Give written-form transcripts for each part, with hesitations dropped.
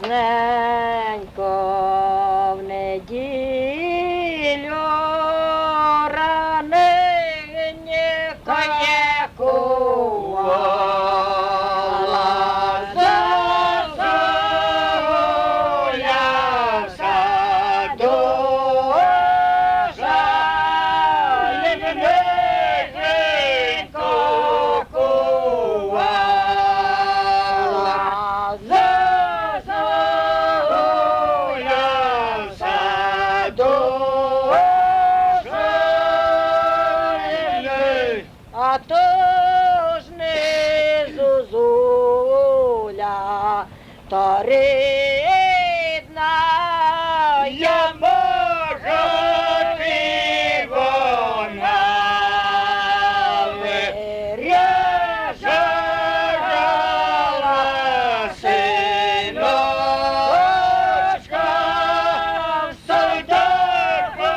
пізненько в неділю раненько є кувала, зозуля в саду, жалібненько кувала, зозуля в саду, жалібненько. А то ж не зозуля, та рідна я можу ти вона виряжала синочка, в солдатку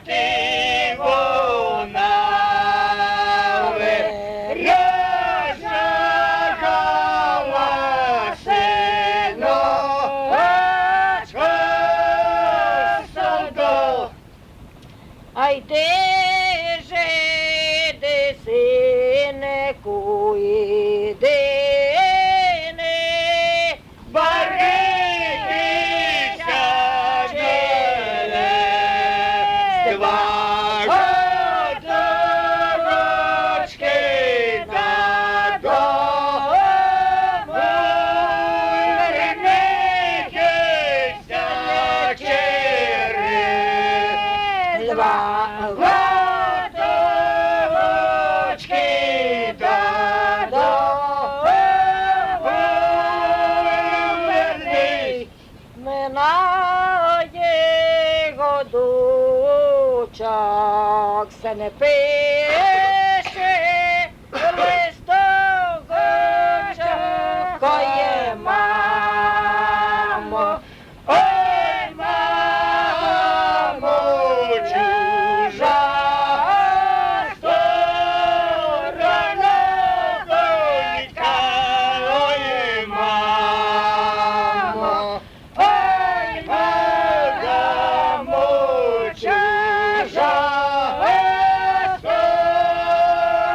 ти вона виряжала синочка, солдат. Ай ти же йди, синику, іди, не баритися, не два дорочки додому, вернися через два годочки додому, вернись. Минає годочок, все не пише, листок очікує мамо. Ой, мамо, чужа сторона, донька, ой, мамо. Ой, мамо, чужа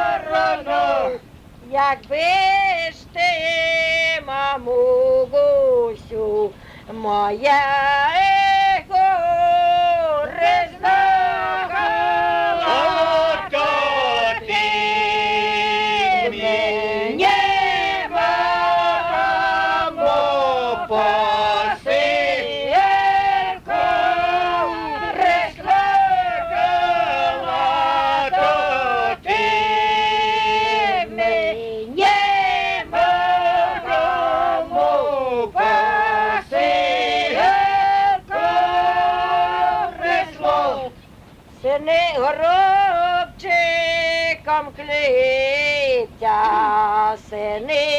сторона. Якби ж ти, маму Гусю, моя горе знала, то ти мені, мамо, посилку прислала, то ти мені, мамо, посилку прислала. Сини горобчиком клича, сини